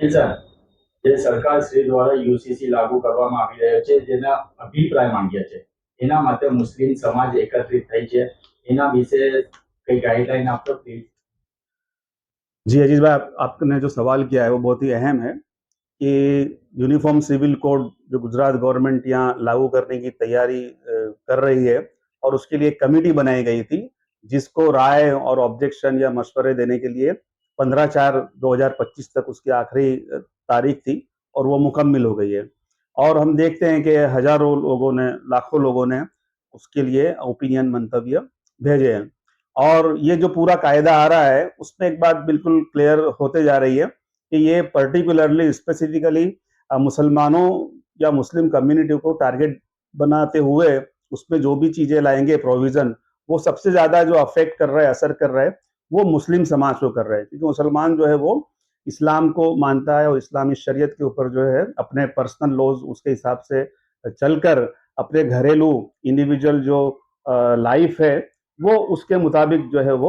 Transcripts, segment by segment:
જી sir, જે સરકારશ્રી દ્વારા યુસીસી લાગુ કરવામાં આવી રહ્યો છે, જેના અભિપ્રાય માંગ્યા છે, એના માટે મુસ્લિમ સમાજ એકત્રિત થઈ છે, એના વિશે કઈ ગાઈડલાઈન આપો પ્લીઝ। जी अजीज भाई, आपने जो सवाल किया है वो बहुत ही अहम है कि यूनिफॉर्म सिविल कोड जो गुजरात गवर्नमेंट यहाँ लागू करने की तैयारी कर रही है और उसके लिए कमेटी बनाई गई थी, जिसको राय और ऑब्जेक्शन या मशवरे देने के लिए 15/4/2025 तक उसकी आखिरी तारीख थी और वो मुकम्मिल हो गई है। और हम देखते हैं कि हजारों लोगों ने, लाखों लोगों ने उसके लिए ओपिनियन, मंतव्य भेजे हैं। और ये जो पूरा कायदा आ रहा है उसमें एक बात बिल्कुल क्लियर होते जा रही है कि ये पर्टिकुलरली स्पेसिफिकली मुसलमानों या मुस्लिम कम्युनिटी को टारगेट बनाते हुए उसमें जो भी चीजें लाएंगे प्रोविजन, वो सबसे ज्यादा जो अफेक्ट कर रहा है, असर कर रहा है, वो मुस्लिम समाज को कर रहा है। क्योंकि मुसलमान जो है वो इस्लाम को मानता है और इस्लामी शरीयत के ऊपर जो है अपने पर्सनल लॉज उसके हिसाब से चलकर अपने घरेलू इंडिविजुअल जो लाइफ है वो उसके मुताबिक जो है वो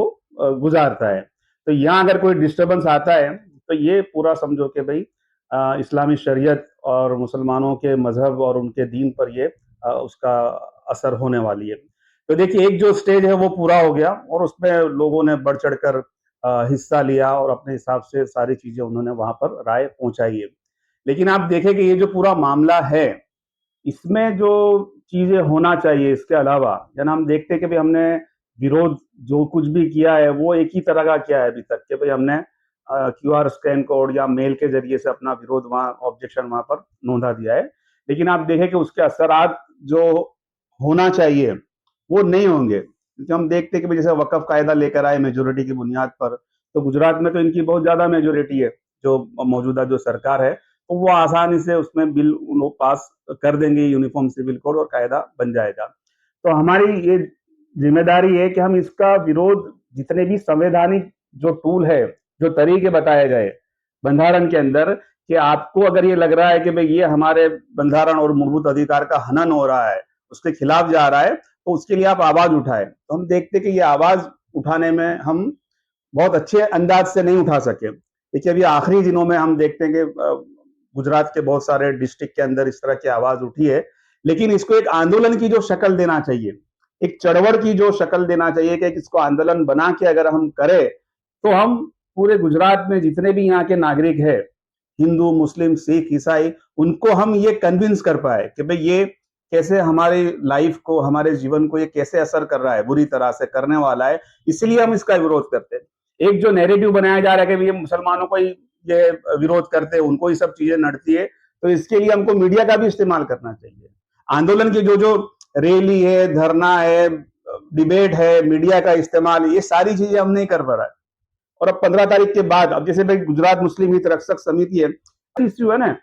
गुजारता है। तो यहाँ अगर कोई डिस्टर्बेंस आता है तो ये पूरा समझो कि भाई इस्लामी शरीयत और मुसलमानों के मजहब और उनके दीन पर ये उसका असर होने वाली है। तो देखिए, एक जो स्टेज है वो पूरा हो गया और उसमें लोगों ने बढ़ चढ़कर हिस्सा लिया और अपने हिसाब से सारी चीजें उन्होंने वहां पर राय पहुंचाई है। लेकिन आप देखें कि ये जो पूरा मामला है, इसमें जो चीजें होना चाहिए इसके अलावा, जन हम देखते हैं कि भाई हमने विरोध जो कुछ भी किया है वो एक ही तरह का किया है अभी तक कि भाई हमने क्यूआर स्कैन कोड या मेल के जरिए से अपना विरोध वहां, ऑब्जेक्शन वहां पर नोंदा दिया है। लेकिन आप देखें कि उसके असरात जो होना चाहिए वो नहीं होंगे, क्योंकि हम देखते हैं कि भाई जैसे वक्फ कायदा लेकर आए मेजोरिटी की बुनियाद पर, तो गुजरात में तो इनकी बहुत ज्यादा मेजोरिटी है, जो मौजूदा जो सरकार है, तो वो आसानी से उसमें बिल पास कर देंगे, यूनिफॉर्म सिविल कोड और कायदा बन जाएगा। तो हमारी ये जिम्मेदारी है कि हम इसका विरोध जितने भी संवैधानिक जो टूल है, जो तरीके बताए गए बंधारण के अंदर, कि आपको अगर ये लग रहा है कि भाई ये हमारे बंधारण और मूलभूत अधिकार का हनन हो रहा है, उसके खिलाफ जा रहा है, तो उसके लिए आप आवाज उठाए। तो हम देखते हैं कि ये आवाज उठाने में हम बहुत अच्छे अंदाज से नहीं उठा सके। देखिए, अभी आखिरी दिनों में हम देखते हैं कि गुजरात के बहुत सारे डिस्ट्रिक्ट के अंदर इस तरह की आवाज उठी है, लेकिन इसको एक आंदोलन की जो शक्ल देना चाहिए, एक चढ़वड़ की जो शक्ल देना चाहिए कि इसको आंदोलन बना के अगर हम करें तो हम पूरे गुजरात में जितने भी यहाँ के नागरिक हैं, हिंदू, मुस्लिम, सिख, ईसाई, उनको हम ये कन्विंस कर पाए कि भाई ये कैसे हमारी लाइफ को, हमारे जीवन को ये कैसे असर कर रहा है, बुरी तरह से करने वाला है, इसलिए हम इसका विरोध करते हैं। एक जो नैरेटिव बनाया जा रहा है कि ये मुसलमानों को ही ये विरोध करते हैं, उनको ही सब चीजें नड़ती है, तो इसके लिए हमको मीडिया का भी इस्तेमाल करना चाहिए। आंदोलन की जो जो रैली है, धरना है, डिबेट है, मीडिया का इस्तेमाल, ये सारी चीजें हम नहीं कर पा रहा है। और अब 15 तारीख के बाद, अब जैसे भाई गुजरात मुस्लिम हित रक्षक समिति है, इश्यू है ना,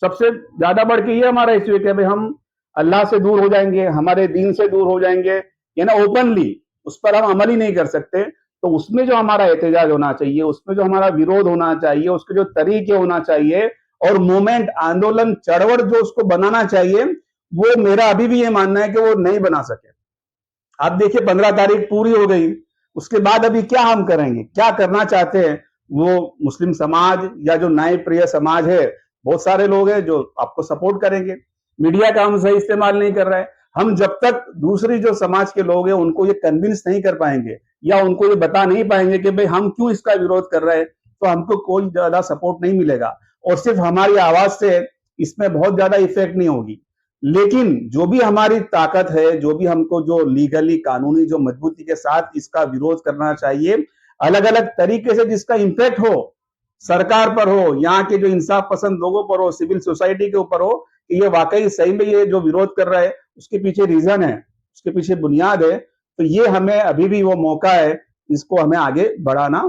सबसे ज्यादा बढ़ के ये हमारा इश्यू है कि भाई हम अल्लाह से दूर हो जाएंगे, हमारे दीन से दूर हो जाएंगे, ये ना ओपनली उस पर हम अमल ही नहीं कर सकते। तो उसमें जो हमारा एहतजाज होना चाहिए, उसमें जो हमारा विरोध होना चाहिए, उसके जो तरीके होना चाहिए और मूवमेंट, आंदोलन, चढ़वड़ जो उसको बनाना चाहिए, वो मेरा अभी भी ये मानना है कि वो नहीं बना सके। आप देखिए 15 तारीख पूरी हो गई, उसके बाद अभी क्या हम करेंगे, क्या करना चाहते हैं वो मुस्लिम समाज या जो न्याय प्रिय समाज है, बहुत सारे लोग हैं जो आपको सपोर्ट करेंगे। मीडिया का हम सही इस्तेमाल नहीं कर रहे हैं। हम जब तक दूसरी जो समाज के लोग हैं उनको ये कन्विंस नहीं कर पाएंगे या उनको ये बता नहीं पाएंगे कि भाई हम क्यों इसका विरोध कर रहे हैं, तो हमको कोई ज्यादा सपोर्ट नहीं मिलेगा और सिर्फ हमारी आवाज से इसमें बहुत ज्यादा इफेक्ट नहीं होगी। लेकिन जो भी हमारी ताकत है, जो भी हमको जो लीगली, कानूनी जो मजबूती के साथ इसका विरोध करना चाहिए, अलग अलग तरीके से जिसका इंपैक्ट हो, सरकार पर हो, यहाँ के जो इंसाफ पसंद लोगों पर हो, सिविल सोसाइटी के ऊपर हो, कि ये वाकई सही में ये जो विरोध कर रहा है उसके पीछे रीजन है, उसके पीछे बुनियाद है, तो ये हमें अभी भी वो मौका है, इसको हमें आगे बढ़ाना